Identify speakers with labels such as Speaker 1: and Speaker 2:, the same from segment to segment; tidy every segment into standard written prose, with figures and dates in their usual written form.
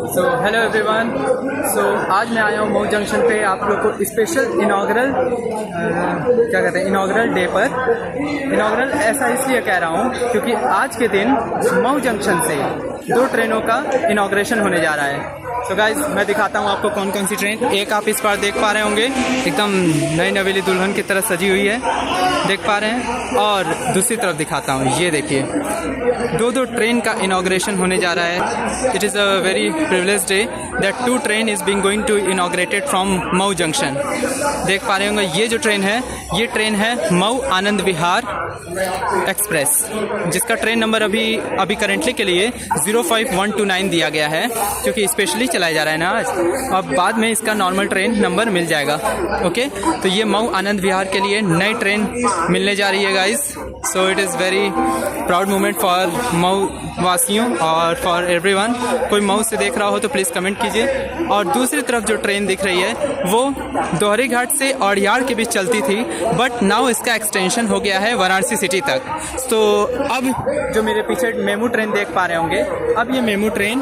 Speaker 1: So hello everyone. सो आज मैं आया हूँ मऊ जंक्शन पे आप लोग को स्पेशल इनॉग्रल क्या कहते हैं इनॉग्रल डे पर। इनॉग्रल ऐसा इसलिए कह रहा हूँ क्योंकि आज के दिन मऊ जंक्शन से 2 ट्रेनों का इनॉग्रेशन होने जा रहा है। तो गाइज मैं दिखाता हूँ आपको कौन कौन सी ट्रेन। एक आप इस बार देख पा रहे होंगे एकदम नई नवेली दुल्हन की तरह सजी हुई है, देख पा रहे हैं। और दूसरी तरफ दिखाता हूँ, ये देखिए 2 ट्रेन का इनॉग्रेशन होने जा रहा है। It is a very privilege day that 2 train is being going to inaugurated from Mau junction. देख पा रहे होंगे ये जो ट्रेन है, ये ट्रेन है मऊ आनंद विहार एक्सप्रेस, जिसका ट्रेन नंबर अभी करेंटली के लिए 05129 दिया गया है क्योंकि स्पेशली चलाया जा रहा है ना आज। अब बाद में इसका नॉर्मल ट्रेन नंबर मिल जाएगा। ओके, तो ये मऊ आनंद विहार के लिए नई ट्रेन मिलने जा रही है guys. So it is very proud moment for Mau वासियों और फॉर एवरीवन। कोई मऊ से देख रहा हो तो प्लीज़ कमेंट कीजिए। और दूसरी तरफ जो ट्रेन दिख रही है वो दोहरी घाट से औड़ियार के बीच चलती थी, बट नाउ इसका एक्सटेंशन हो गया है वाराणसी सिटी तक। तो अब जो मेरे पीछे मेमू ट्रेन देख पा रहे होंगे, अब ये मेमू ट्रेन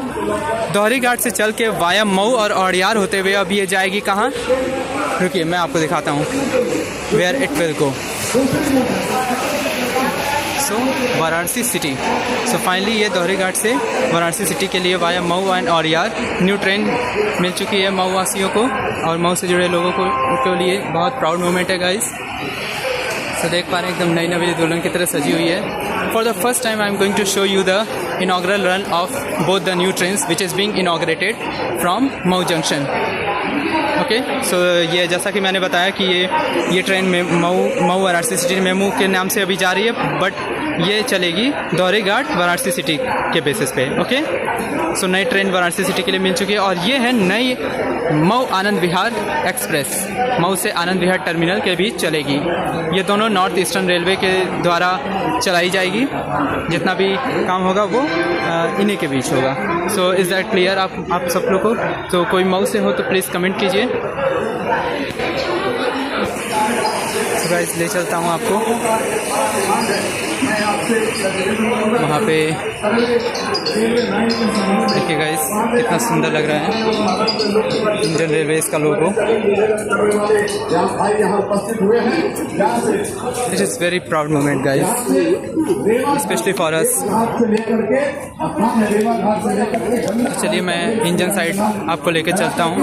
Speaker 1: दोहरी घाट से चल के वाया मऊ और औड़ियार होते हुए अब ये जाएगी कहाँ, रुकिए मैं आपको दिखाता हूँ where it will go. So Varanasi city. So finally ये दोहरी घाट से वाराणसी सिटी के लिए via Mau and Aunrihar new train मिल चुकी है मऊ वासियों को और मऊ से जुड़े लोगों को के लिए बहुत प्राउड मोमेंट है गाइस। सो देख पा रहे हैं एकदम नई नवेली दुल्हन की तरह सजी हुई है। For the first time I am going to show you the inaugural run of both the new trains which is being inaugurated from Mau junction. Okay, so ये जैसा कि मैंने बताया कि ये ट्रेन में मऊ वाराणसी सिटी मेमू के नाम से अभी जा रही है, बट ये चलेगी दोहरी घाट वाराणसी सिटी के बेसिस पे। ओके, सो नई ट्रेन वाराणसी सिटी के लिए मिल चुकी है और ये है नई मऊ आनंद विहार एक्सप्रेस। मऊ से आनंद विहार टर्मिनल के बीच चलेगी। ये दोनों नॉर्थ ईस्टर्न रेलवे के द्वारा चलाई जाएगी। जितना भी काम होगा वो इन्हीं के बीच होगा। सो इज़ दैट क्लियर आप सब लोग को? तो कोई मऊ से हो तो प्लीज़ कमेंट कीजिए। गाइस ले चलता हूँ आपको वहाँ पे। देखिए गाइस कितना सुंदर लग रहा है इंडियन रेलवेज का logo. It is very proud moment guys, specially for us. चलिए मैं इंजन साइड आपको लेके चलता हूँ।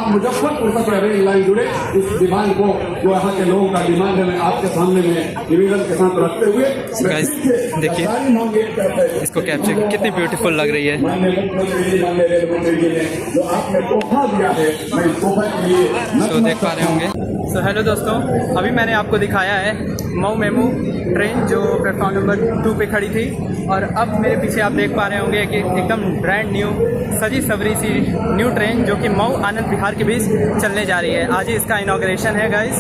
Speaker 2: मुजफ्फरपुर तक रेल लाइन जुड़े इस डिमांड को जो यहाँ के लोगों का डिमांड है मैं आपके सामने में निवेदन के साथ रखते हुए
Speaker 1: गाइस देखिए इसको कैप्चर कितनी ब्यूटीफुल लग रही है।
Speaker 2: जो आपने तोहफा दिया है मैं इस तोहफे के लिए
Speaker 1: तो देख पा रहे होंगे। सो हेलो दोस्तों, अभी मैंने आपको दिखाया है मऊ मेमू ट्रेन जो प्लेटफॉर्म नंबर 2 पे खड़ी थी और अब मेरे पीछे आप देख पा रहे होंगे कि एकदम ब्रांड न्यू सजी सवरी सी न्यू ट्रेन जो कि मऊ आनंद विहार के बीच चलने जा रही है। आज ही इसका इनॉग्रेशन है गाइस।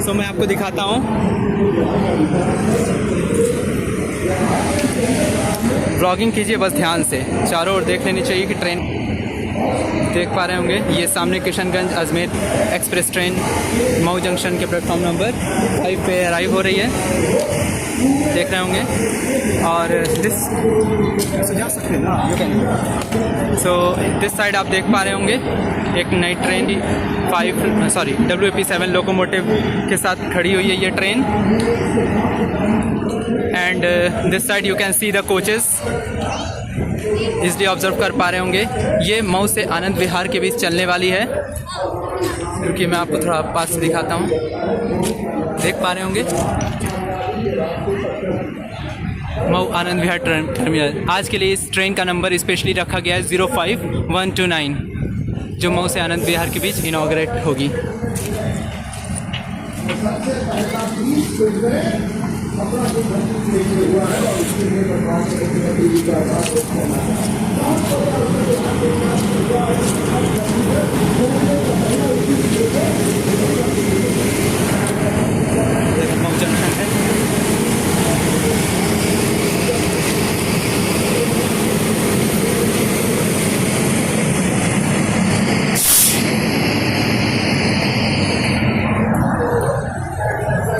Speaker 1: सो मैं आपको दिखाता हूँ, व्लॉगिंग कीजिए बस ध्यान से, चारों ओर देख लेनी चाहिए कि ट्रेन देख पा रहे होंगे। ये सामने Kishanganj Ajmer express train Mau junction के प्लेटफॉर्म नंबर 5 पे अराइव हो रही है, देख रहे होंगे। और दिस साइड आप देख पा रहे होंगे एक नई ट्रेन WAP7 लोकोमोटिव के साथ खड़ी हुई है ये train. And this side you can see the coaches, इसलिए ऑब्जर्व कर पा रहे होंगे ये मऊ से आनंद विहार के बीच चलने वाली है। क्योंकि मैं आपको थोड़ा पास से दिखाता हूँ, देख पा रहे होंगे मऊ आनंद विहार टर्मिनल। आज के लिए इस ट्रेन का नंबर स्पेशली रखा गया है 05129 जो मऊ से आनंद विहार के बीच इनॉग्रेट होगी। मऊ जंक्शन है।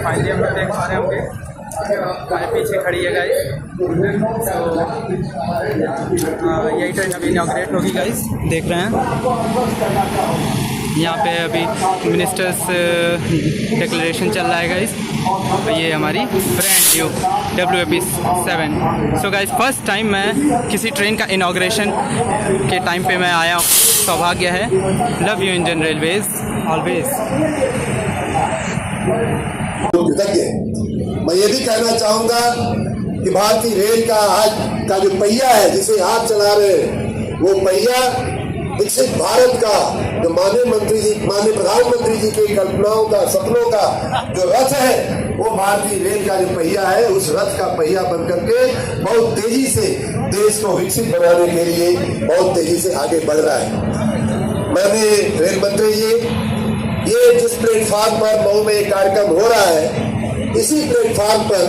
Speaker 1: फाइनली हम देख पा रहे होंगे हमारे पीछे खड़ी है गाइस। तो यही ट्रेन अभी इनॉग्रेट होगी गाइस, देख रहे हैं यहाँ पे अभी मिनिस्टर्स डिक्लेरेशन चल रहा है गाइस। तो ये हमारी brand new WAP7। So guys first time मैं किसी ट्रेन का इनॉग्रेशन के टाइम पे मैं आया हूँ, सौभाग्य है। Love you Indian railways always.
Speaker 3: मैं ये भी कहना चाहूँगा कि भारतीय रेल का आज का जो पहिया है जिसे आप चला रहे हैं, वो पहिया विकसित भारत का जो माननीय प्रधानमंत्री जी की कल्पनाओं का, सपनों का जो रथ है, वो भारतीय रेल का जो पहिया है, उस रथ का पहिया बन करके बहुत तेजी से देश को विकसित बनाने के लिए बहुत तेजी से आगे बढ़ रहा है। मैंने रेल मंत्री जी, ये जिस प्लेटफार्म पर मऊ में एक कार्यक्रम हो रहा है, इसी प्लेटफार्म पर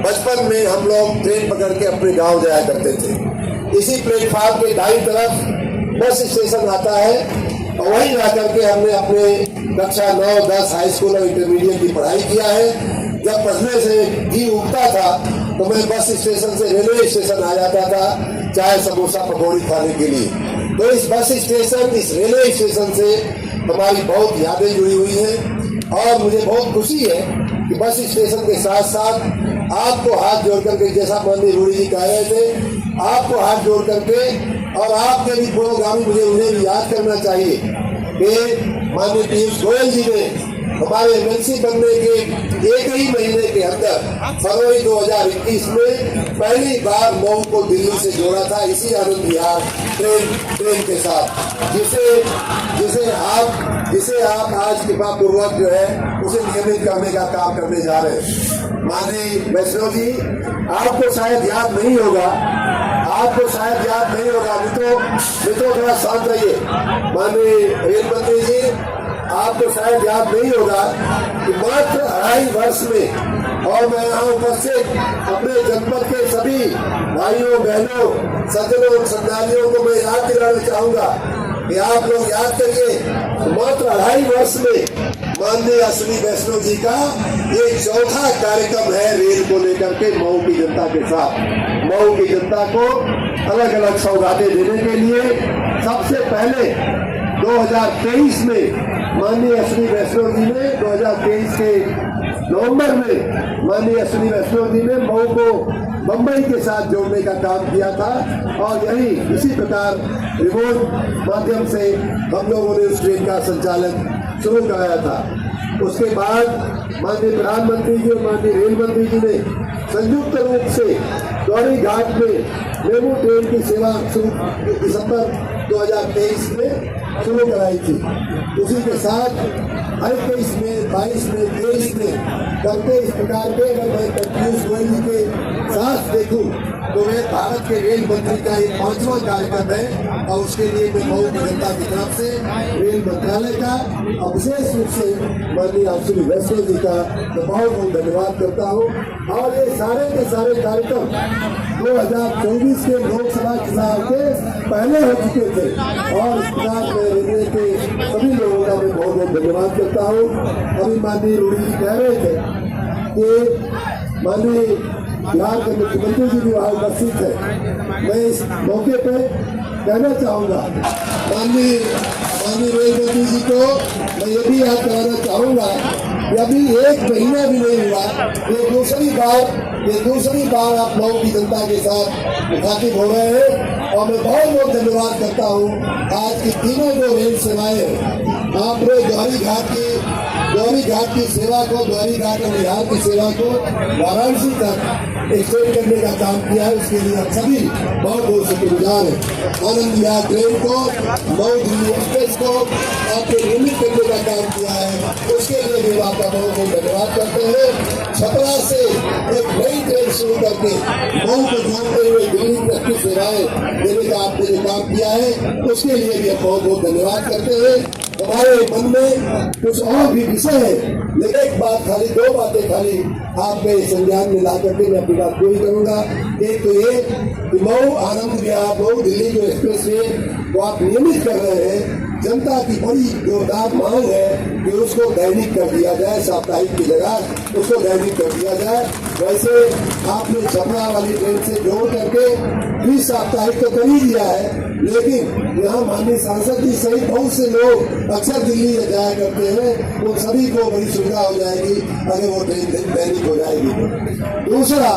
Speaker 3: बचपन में हम लोग ट्रेन पकड़ के अपने गांव जाया करते थे। इसी प्लेटफार्म के दाईं तरफ बस स्टेशन आता है और वहीं जाकर के हमने अपने कक्षा 9, 10 हाई स्कूल और इंटरमीडिएट की पढ़ाई किया है। जब पढ़ने से जी उगता था तो मैं बस स्टेशन से रेलवे स्टेशन आ जाता था चाय समोसा पकौड़ी खाने के लिए। तो इस बस स्टेशन, इस रेलवे स्टेशन से हमारी बहुत यादें जुड़ी हुई हैं और मुझे बहुत खुशी है कि बस स्टेशन के साथ साथ आपको हाथ जोड़ करके, जैसा माननीय रूडी जी कह रहे थे, आपको हाथ जोड़ करके और आपके भी पुरोगामी मुझे उन्हें भी याद करना चाहिए कि माननीय पीयूष गोयल जी ने हमारे एमएलसी बनने के एक ही महीने के अंदर फरवरी 2021 में पहली बार मऊ को दिल्ली से जोड़ा था, इसी आनंद विहार ट्रेन के साथ, जिसे आप आज कृपा पूर्वक जो है उसे नियमित करने का काम करने जा रहे हैं। माननीय वैष्णव जी, आपको शायद याद नहीं होगा, मित्रों थोड़ा शांत रहिए। माननीय रेल मंत्री जी, आपको शायद याद नहीं होगा कि मात्र 2.5 वर्ष में, और मैं यहाँ उपस्थित अपने जनपद के सभी भाइयों बहनों, सज्जनों संज्ञानियों को मैं याद दिलाना चाहूंगा कि आप लोग याद करिए, मात्र 2.5 वर्ष में माननीय अश्विनी वैष्णव जी का ये चौथा कार्यक्रम है रेल को लेकर के मऊ की जनता के साथ। मऊ की जनता को अलग अलग सौगातें देने के लिए सबसे पहले 2023 में माननीय अश्विनी वैष्णव जी ने 2023 के नवंबर में माननीय अश्विनी वैष्णव जी ने मऊ को बम्बई के साथ जोड़ने का काम किया था और यही इसी प्रकार रिमोट माध्यम से हम लोगों ने उस ट्रेन का संचालन शुरू कराया था। उसके बाद माननीय प्रधानमंत्री जी और माननीय रेल मंत्री जी ने संयुक्त रूप से गौरी घाट में मेमू ट्रेन की सेवा दिसंबर 2023 में शुरू कराई थी। उसी के साथ 21 में, 22 में, 23 में करते इस प्रकार के, अगर मैं पीयूष गोयल जी के साथ देखूं तो वे भारत के रेल मंत्री का ये 5वां कार्यक्रम है और उसके लिए मैं मऊ की जनता की तरफ से रेल मंत्रालय का और विशेष रूप से माननीय अश्विनी वैष्णव जी का मैं बहुत बहुत धन्यवाद करता हूँ। और ये सारे के सारे कार्यक्रम 2024 के लोकसभा चुनाव के पहले हो चुके थे और इस प्रकार मैं रेलवे के सभी लोगों का मैं बहुत बहुत धन्यवाद करता हूँ। अभी माननीय रूडी जी कह रहे थे कि माननीय बिहार के मुख्यमंत्री जी भी वहाँ उपस्थित है। मैं इस मौके पे कहना चाहूँगा माननीय रेल मंत्री जी को मैं ये भी याद कराना चाहूँगा कि अभी 1 महीना भी नहीं हुआ, ये दूसरी बार आप मऊ की जनता के साथ मुखातिब हो रहे हैं और मैं बहुत बहुत धन्यवाद करता हूँ। आज की तीनों जो रेल सेवाएं आपने गौरी घाट की सेवा को, गौरी घाट और बिहार की सेवा को वाराणसी तक एक्सटेंड करने का काम किया है, उसके लिए आप सभी बहुत बहुत शुक्रगुजार हैं। आनंद विहार ट्रेन को, मऊ दिल्ली एक्सप्रेस को आपने नियमित करने का काम किया है, उसके लिए भी आपका बहुत बहुत धन्यवाद करते हैं। छपरा से एक नई ट्रेन शुरू करके मऊ को जोड़ते हुए दिल्ली तक की सेवाएं देने का आपने जो काम किया है, उसके लिए भी आप बहुत बहुत धन्यवाद करते हैं। हमारे मन में कुछ और भी विषय है, लेकिन एक बात खाली, 2 बातें खाली आपके संज्ञान में ला करके मैं अपनी बात पूरी करूंगा। एक तो ये कि मऊ आनंद विहार मऊ दिल्ली जो एक्सप्रेस वे को आप नियमित कर रहे हैं, जनता की बड़ी जोरदार मांग है कि उसको दैनिक कर दिया जाए, साप्ताहिक की जगह उसको दैनिक कर दिया जाए। वैसे आपने छपरा वाली ट्रेन से जोड़ करके 20 साप्ताहिक तो कर ही दिया है, लेकिन यहाँ माननीय सांसद जी सहित बहुत से लोग अक्सर दिल्ली जाया करते हैं, उन सभी को बड़ी सुविधा हो जाएगी अगर वो ट्रेन दैनिक हो जाएगी। दूसरा,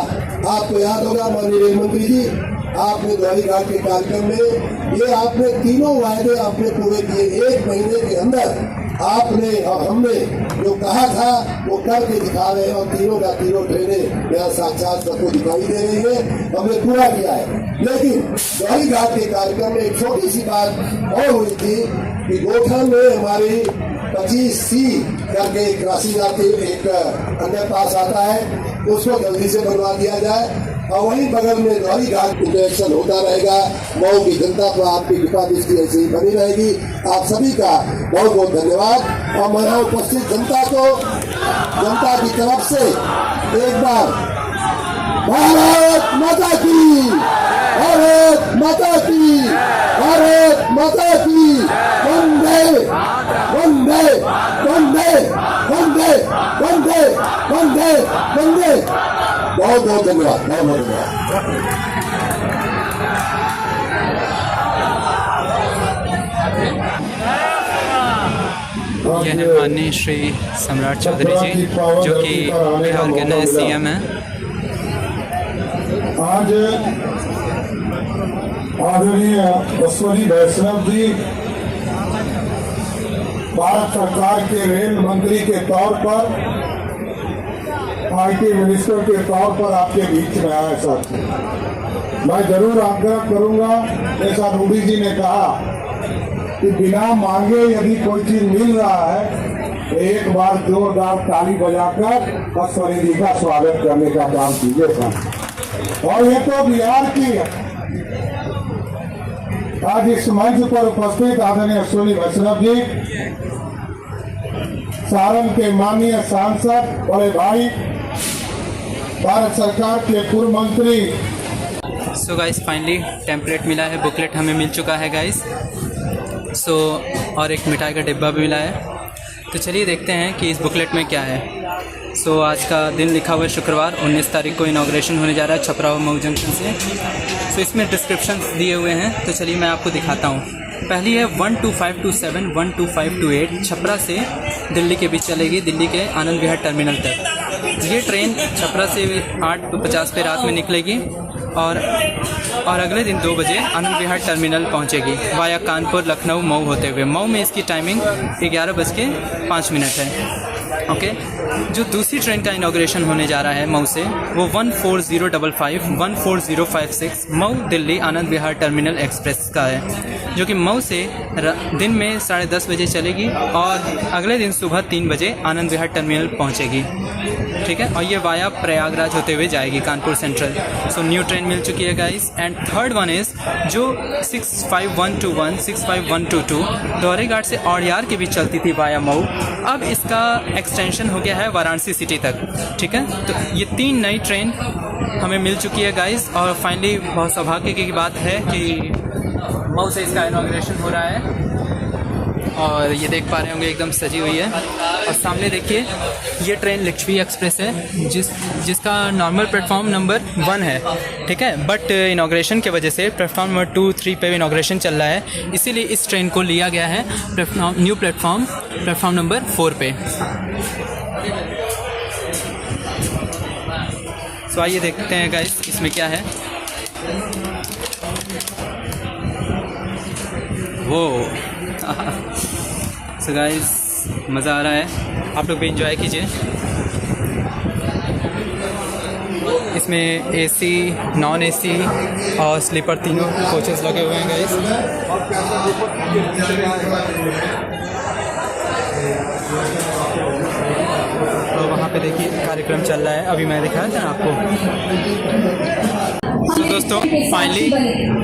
Speaker 3: आपको याद होगा माननीय रेल मंत्री जी, आपने द्वारी घाट के कार्यक्रम में ये आपने तीनों वायदे आपने पूरे किए। 1 महीने के अंदर आपने और हमने जो कहा था वो करके दिखा रहे हैं, और तीनों का तीनों ट्रेनें यहाँ साक्षात सबको दिखाई दे रही है, हमने पूरा किया है। लेकिन द्वारी घाट के कार्यक्रम में एक छोटी सी बात और हुई थी कि गोठन में हमारी 25C करके एक राशि आती, एक अन्य पास आता है, उसको जल्दी से बनवा दिया जाए, और वहीं बगल में द्वारी घाट इंटरेक्शन होता रहेगा। मऊ की जनता पर आपकी कृपा दृष्टि ऐसी ही बनी रहेगी। आप सभी का बहुत बहुत धन्यवाद। और मैं यहाँ उपस्थित जनता को, जनता की तरफ से एक बार भारत माता की, भारत माता की, भारत माता की, वंदे वंदे वंदे वंदे वंदे वंदे वंदे। बहुत बहुत धन्यवाद, बहुत बहुत धन्यवाद।
Speaker 1: यह है माननीय श्री सम्राट चौधरी जी, जो कि बिहार के नए CM हैं।
Speaker 4: आज आदरणीय अश्विनी वैष्णव जी भारत सरकार के रेल मंत्री के तौर पर, IT मिनिस्टर के तौर पर आपके बीच में आया सर। मैं जरूर आग्रह करूंगा, जैसा रूडी जी ने कहा कि बिना मांगे यदि कोई चीज मिल रहा है तो एक बार जोरदार ताली बजाकर अश्विनी जी का स्वागत करने का काम कीजिए सर। और ये तो बिहार की आज इस मंच पर उपस्थित आदरणीय अश्विनी वैष्णव जी, सारण के माननीय सांसद बड़े भाई, भारत सरकार के पूर्व मंत्री।
Speaker 1: सो गाइस, फाइनली टेम्पलेट मिला है, बुकलेट हमें मिल चुका है गाइस। सो और एक मिठाई का डिब्बा भी मिला है। तो चलिए देखते हैं कि इस बुकलेट में क्या है। सो आज का दिन लिखा हुआ है शुक्रवार 19 तारीख को इनाग्रेशन होने जा रहा है छपरा मऊ जंक्शन से। सो इसमें डिस्क्रिप्शन दिए हुए हैं, तो चलिए मैं आपको दिखाता हूँ। पहली है 12527 12528 छपरा से दिल्ली के बीच चलेगी, दिल्ली के आनंद विहार टर्मिनल तक। ये ट्रेन छपरा से 8:50 पे रात में निकलेगी और अगले दिन 2 बजे आनंद विहार टर्मिनल पहुंचेगी वाया कानपुर, लखनऊ, मऊ होते हुए। मऊ में इसकी टाइमिंग 11:05 है। ओके, जो दूसरी ट्रेन का इनाग्रेशन होने जा रहा है मऊ से, वो 14055 14056 मऊ दिल्ली आनंद विहार टर्मिनल एक्सप्रेस का है, जो कि मऊ से दिन में 10:30 बजे चलेगी और अगले दिन सुबह 3 बजे आनंद विहार टर्मिनल पहुंचेगी। ठीक है, और ये वाया प्रयागराज होते हुए जाएगी Kanpur central. So new train मिल चुकी है guys. And third one is जो 65121 65122 द्वारी घाट से औड़ियार के बीच चलती थी वाया मऊ, अब इसका एक्सटेंशन हो गया है वाराणसी सिटी तक। ठीक है, तो ये 3 नई ट्रेन हमें मिल चुकी है गाइस। और फाइनली बहुत सौभाग्य की बात है कि मऊ से इसका इनाग्रेशन हो रहा है और ये देख पा रहे होंगे एकदम सजी हुई है। और सामने देखिए, ये ट्रेन लिच्छवी एक्सप्रेस है जिसका नॉर्मल प्लेटफॉर्म नंबर 1 है। ठीक है, बट इनाग्रेशन की वजह से प्लेटफॉर्म नंबर 2, 3 पे इनाग्रेशन चल रहा है, इसीलिए इस ट्रेन को लिया गया है न्यू प्लेटफॉर्म नंबर 4 पे। सो आइए देखते हैं गाइस इसमें क्या है। वो सो गाइस, मज़ा आ रहा है, आप लोग भी एंजॉय कीजिए। इसमें AC, नॉन AC और स्लीपर तीनों कोचेस लगे हुए हैं गाइस। तो वहाँ पे देखिए कार्यक्रम चल रहा है, अभी मैं दिखाया था आपको। तो दोस्तों, फाइनली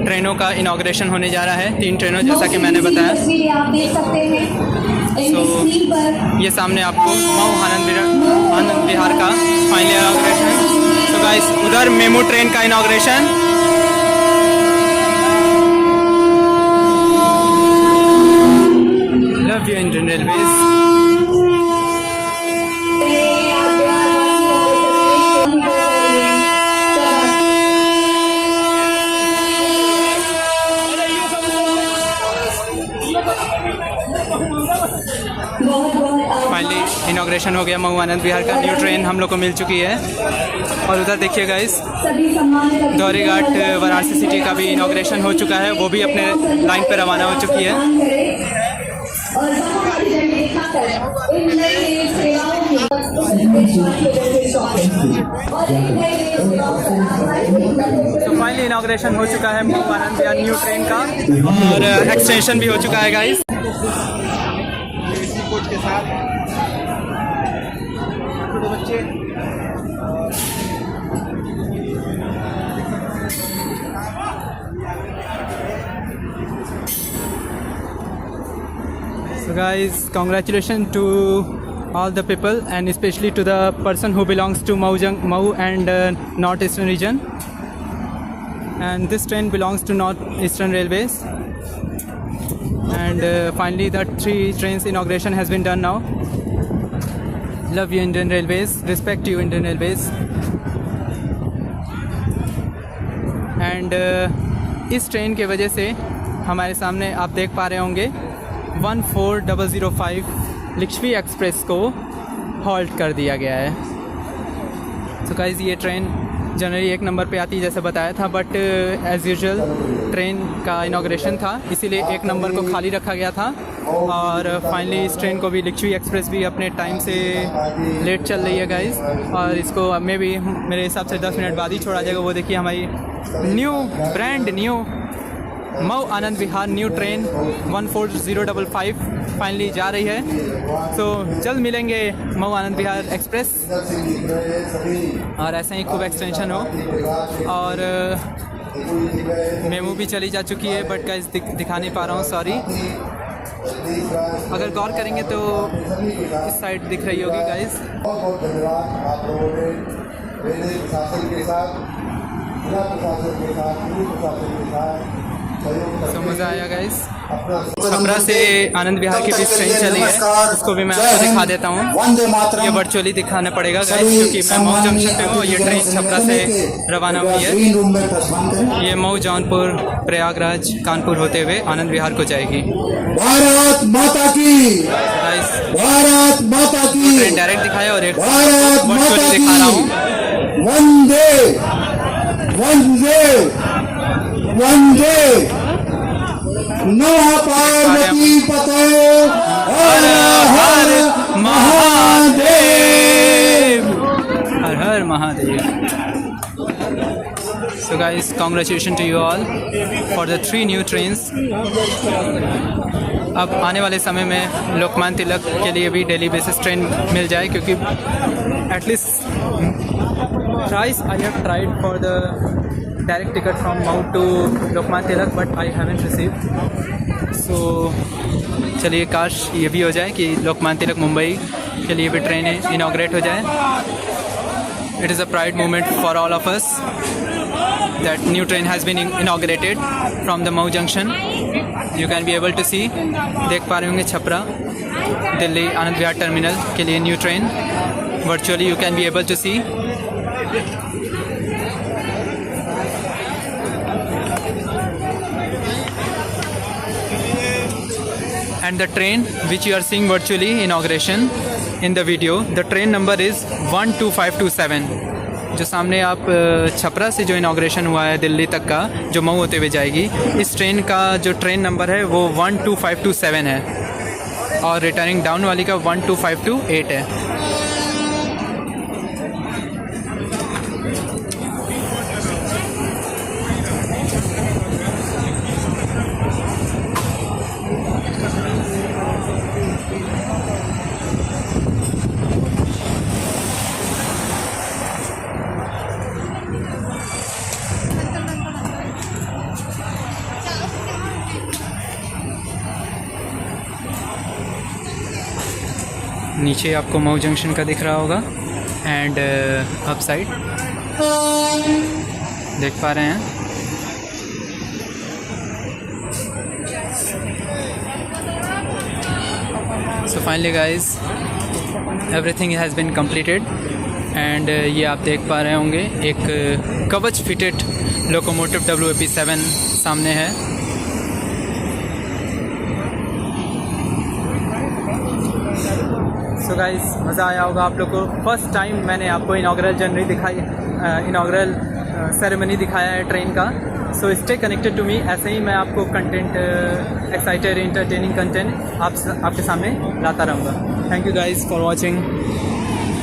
Speaker 1: ट्रेनों का इनाग्रेशन होने जा रहा है, 3 ट्रेनों जैसा कि मैंने बताया। तो ये सामने आपको मऊ आनंद विहार का फाइनल इनाग्रेशन। तो गाइस, उधर मेमू ट्रेन का inauguration. Love you Indian railways. Inauguration हो गया मऊ आनंद विहार का। न्यू ट्रेन हम लोग को मिल चुकी है। और उधर देखिए गाइस, गौरी घाट वाराणसी सिटी का भी इनॉग्रेशन हो चुका है, वो भी अपने लाइन पर रवाना हो चुकी है। तो फाइनली इनॉग्रेशन हो चुका है मऊ आनंद विहार न्यू ट्रेन का, और एक्सटेंशन भी हो चुका है गाइस। कोच के साथ छोटे बच्चे So guys, congratulations to all the people and especially to the person who belongs to Mau and North Eastern region. And this train belongs to North Eastern Railways. And finally the 3 trains inauguration has been done now. Love you Indian Railways, respect you Indian Railways. And इस train के वजह से हमारे सामने आप देख पा रहे होंगे 14005 लिच्छवी एक्सप्रेस को हॉल्ट कर दिया गया है। तो गाइस ये ट्रेन जनरली 1 नंबर पे आती है जैसे बताया था, बट एज़ यूजुअल ट्रेन का इनॉग्रेशन था इसीलिए 1 नंबर को खाली रखा गया था। और फाइनली इस ट्रेन को भी लिच्छवी एक्सप्रेस भी अपने टाइम से लेट चल रही है गाइस, और इसको मे भी मेरे हिसाब से 10 मिनट बाद ही छोड़ा जाएगा। वो देखिए हमारी brand new Mau Anand Vihar new train 14055 finally जा रही है। तो जल्द मिलेंगे मऊ आनंद विहार एक्सप्रेस, और ऐसे ही खूब एक्सटेंशन हो। और मेमू भी चली जा चुकी है, बट गाइस दिखा नहीं पा रहा हूँ, सॉरी। अगर गौर करेंगे तो इस साइड दिख रही होगी गाइस।
Speaker 3: बहुत धन्यवाद आप लोगों ने रेलवे प्रशासन के साथ, जिला प्रशासन के साथ, पुलिस प्रशासन के साथ
Speaker 1: मज़ा आया गाइस। छपरा से आनंद विहार की बीच ट्रेन चली है, उसको भी मैं आपको दिखा देता हूँ। ये वर्चुअली दिखाना पड़ेगा गाइस, क्योंकि मैं मऊ जंक्शन पे हूँ। ये ट्रेन छपरा से रवाना हुई है। ये मऊ, जौनपुर, प्रयागराज, कानपुर होते हुए आनंद विहार को जाएगी।
Speaker 4: भारत माता की,
Speaker 1: गाइस
Speaker 4: भारत माता की,
Speaker 1: ट्रेन डायरेक्ट दिखाया और एक
Speaker 4: भारत माता
Speaker 1: वर्चुअली
Speaker 4: की,
Speaker 1: दिखा रहा हूँ।
Speaker 4: वंदे वंदे वंदे नमः पार्वती पते हर हर
Speaker 1: महादेव, हर हर Mahadev. So guys, congratulations to you all for the 3 new trains. अब आने वाले समय में लोकमान्य तिलक के लिए भी डेली बेसिस ट्रेन मिल जाए, क्योंकि at least thrice I have tried for the direct ticket from Mau to Lokmanya Tilak, but I haven't received. So चलिए काश ये भी हो जाए कि लोकमान्य तिलक मुंबई के लिए भी ट्रेन इनॉग्रेट हो जाए। It is a pride moment for all of us that new train has been inaugurated from the Mau junction. You can be able to see, देख पा रहे होंगे छपरा दिल्ली आनंद विहार टर्मिनल के लिए new train. Virtually you can be able to see. And the train which you are seeing virtually inauguration in the video, the train number is 12527. जो सामने आप छपरा से जो इनॉग्रेशन हुआ है दिल्ली तक का, जो मऊ होते हुए जाएगी, इस ट्रेन का जो ट्रेन नंबर है वो 12527 है, और रिटर्निंग डाउन वाली का 12528 है। नीचे आपको मऊ जंक्शन का दिख रहा होगा, एंड अप साइड देख पा रहे हैं। So finally guys everything has been completed, and ये आप देख पा रहे होंगे एक कवच फिटेड लोकोमोटिव WAP7 सामने है। सो गाइस मज़ा आया होगा आप लोग को। फर्स्ट टाइम मैंने आपको इनाग्रल जर्नी दिखाई, इनाग्रल सेरेमनी दिखाया है ट्रेन का। So stay connected to me, ऐसे ही मैं आपको कंटेंट, एक्साइटेड इंटरटेनिंग कंटेंट आपके सामने लाता रहूँगा। Thank you guys for watching.